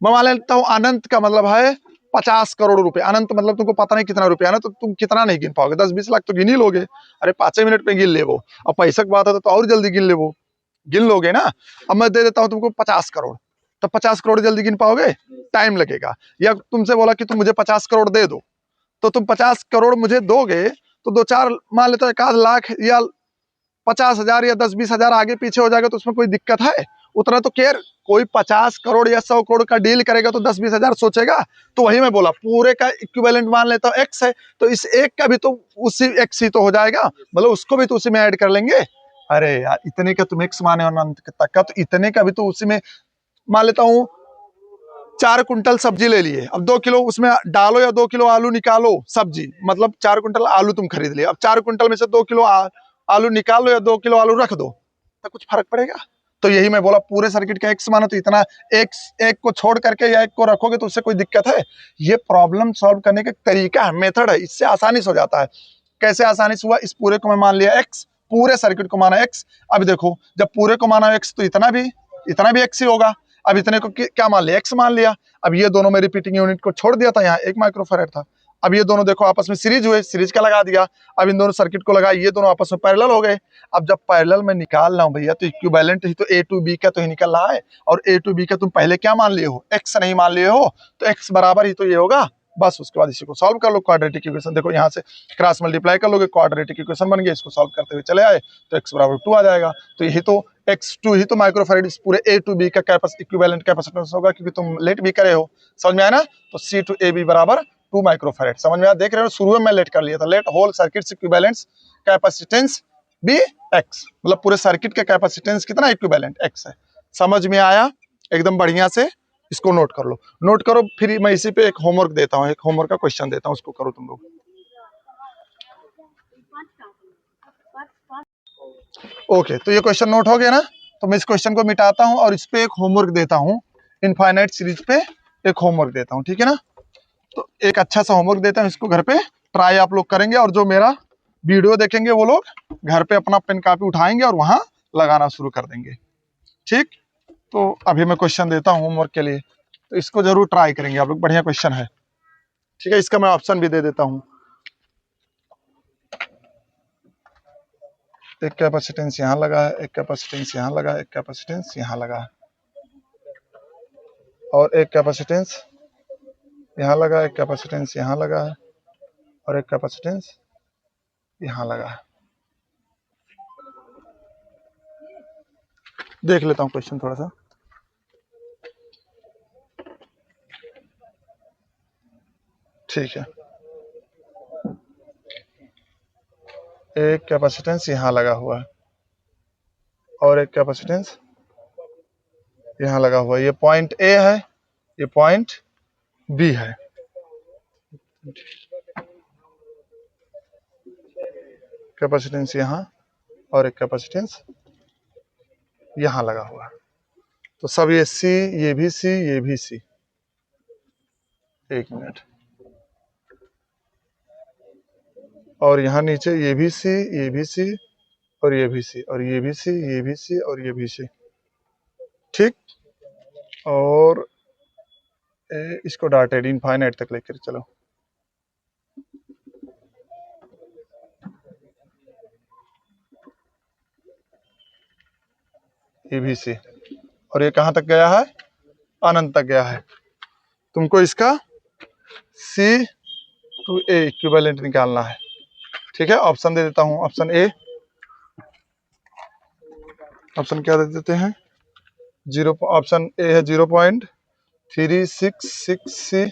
Speaker 1: मैं मान लेता हूँ अनंत का मतलब है 50 करोड़ रुपए। अनंत मतलब तुमको पता नहीं कितना रुपया ना, तो तुम कितना नहीं गिन पाओगे, 10-20 लाख तो गिन ही लोगे। अरे 5 मिनट में गिन ले वो। अब पैसा की बात है तो और जल्दी गिन ले वो, गिन लोगे ना। अब मैं दे देता हूँ तुमको 50 करोड़, तो 50 करोड़ जल्दी गिन पाओगे, टाइम लगेगा। या तुमसे बोला कि तुम मुझे 50 करोड़ दे दो, तो तुम 50 करोड़ मुझे दोगे, तो 2-4 मान लेते हो 1 लाख या 50,000 या 10-20 हजार आगे पीछे हो जाएगा, तो उसमें कोई दिक्कत है? उतना तो केयर कोई 50 करोड़ या 100 करोड़ का डील करेगा तो 10-20 हजार सोचेगा। तो वही मैं बोला पूरे का इक्विवेलेंट मान लेता हूँ एक्स है, तो इस एक का भी तो उसी एक्स ही तो हो जाएगा, मतलब उसको भी तो उसी में ऐड कर लेंगे। अरे यार इतने का तुम एक्स माने अनंत तक का, तो इतने का भी तो उसी में मान लेता हूँ। 4 कुंटल सब्जी ले लिए, अब 2 किलो उसमें डालो या 2 किलो आलू निकालो, सब्जी मतलब 4 कुंटल आलू तुम खरीद लिए। अब 4 कुंटल में से 2 किलो आलू निकाल लो या 2 किलो आलू रख दो, तो कुछ फर्क पड़ेगा? तो यही मैं बोला पूरे सर्किट का एक्स मानो, तो इतना एक को छोड़ करके या एक को रखोगे तो उससे कोई दिक्कत है? ये प्रॉब्लम सॉल्व करने का तरीका है, मेथड है, इससे आसानी से हो जाता है। कैसे आसानी से हुआ, इस पूरे को मैं मान लिया एक्स, पूरे सर्किट को माना एक्स। अब देखो जब पूरे को माना एक्स, तो इतना भी एक्स ही होगा। अब इतने को क्या मान लिया, एक्स मान लिया। अब ये दोनों में रिपीटिंग यूनिट को छोड़ दिया था, यहाँ 1 माइक्रोफैराड था। अब ये दोनों देखो आपस में सीरीज हुए, सीरीज का लगा दिया। अब इन दोनों सर्किट को लगा, ये दोनों आपस में पैरेलल हो गए। अब जब पैरेलल में निकाल रहा हूं भैया, तो इक्विवेलेंट ही तो ए टू बी का तो ही निकल रहा है। और ए टू बी का तुम पहले क्या मान लिए हो, एक्स नहीं मान लिए हो, तो एक्स बराबर ही तो ये होगा। बस उसके बाद इसी को सॉल्व कर लो, क्वाड्रेटिक इक्वेशन। देखो यहाँ से क्रॉस मल्टीप्लाई कर लोगे, क्वाड्रेटिक इक्वेशन बन गया। इसको सॉल्व करते हुए चले आए तो एक्स बराबर 2 आ जाएगा। तो यही तो x2 ही तो माइक्रोफैराड इस पूरे ए टू बी का इक्विवेलेंट कैपेसिटेंस होगा, क्योंकि तुम लेट भी करे हो। समझ में आया ना? तो सी टू ए बी बराबर 2 माइक्रोफैराड। समझ में आया? देख रहे हो शुरू में मैं लेट कर लिया था, let whole circuit equivalence capacitance be X, मतलब पूरे सर्किट का कैपेसिटेंस कितना इक्विवेलेंट एक्स है। समझ में आया? एकदम बढ़िया से इसको नोट कर लो, नोट करो। फिर मैं इसी पे एक होमवर्क देता हूँ, एक होमवर्क का क्वेश्चन देता हूँ, उसको करो तुम लोग। ओके, तो ये क्वेश्चन नोट हो गया ना? तो मैं इस क्वेश्चन को मिटाता हूं और इस पे एक होमवर्क देता हूं, इनफाइनाइट सीरीज पे एक होमवर्क देता हूं, ठीक है ना? तो एक अच्छा सा होमवर्क देता हूं, इसको घर पे ट्राई आप लोग करेंगे, और जो मेरा वीडियो देखेंगे वो लोग घर पे अपना पेन कॉपी उठाएंगे और वहां लगाना शुरू कर देंगे, ठीक? तो अभी मैं क्वेश्चन देता हूँ होमवर्क के लिए, तो इसको जरूर ट्राई करेंगे आप लोग, बढ़िया क्वेश्चन है, ठीक है? इसका मैं ऑप्शन भी दे देता हूँ। एक कैपेसिटेंस यहाँ लगा है, एक कैपेसिटेंस यहाँ लगा है, एक कैपेसिटेंस यहाँ लगा है, और एक कैपेसिटेंस यहाँ लगा है, एक कैपेसिटेंस यहाँ लगा है, और एक कैपेसिटेंस यहाँ लगा है। देख लेता हूँ क्वेश्चन थोड़ा सा। ठीक है, एक कैपेसिटेंस यहाँ लगा हुआ है और एक कैपेसिटेंस यहाँ लगा हुआ है। ये पॉइंट ए है, ये पॉइंट बी है। कैपेसिटेंस यहाँ और एक कैपेसिटेंस यहाँ लगा हुआ है। तो सब ये सी, ये भी सी, ये भी सी। एक मिनट, और यहाँ नीचे ये भी सी, ये भी सी, और ये भी सी, और ये भी सी, ये भी सी, और ये भी सी, ठीक? और इसको डॉटेड इनफाइनाइट तक लेकर चलो। ये भी सी, और ये कहां तक गया है, अनंत तक गया है। तुमको इसका सी टू ए इक्विवेलेंट निकालना है। ठीक है, ऑप्शन दे देता हूं। ऑप्शन ए, ऑप्शन क्या दे देते हैं, ऑप्शन ए है 0.366C,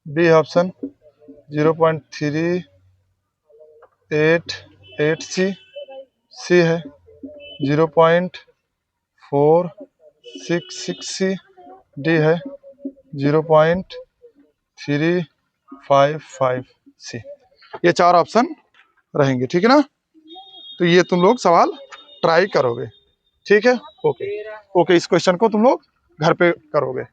Speaker 1: बी ऑप्शन 0.388C, सी है 0.466C, डी है 0.355C। ये 4 ऑप्शन रहेंगे, ठीक है ना। तो ये तुम लोग सवाल ट्राई करोगे, ठीक है। ओके ओके, इस क्वेश्चन को तुम लोग घर पे करोगे।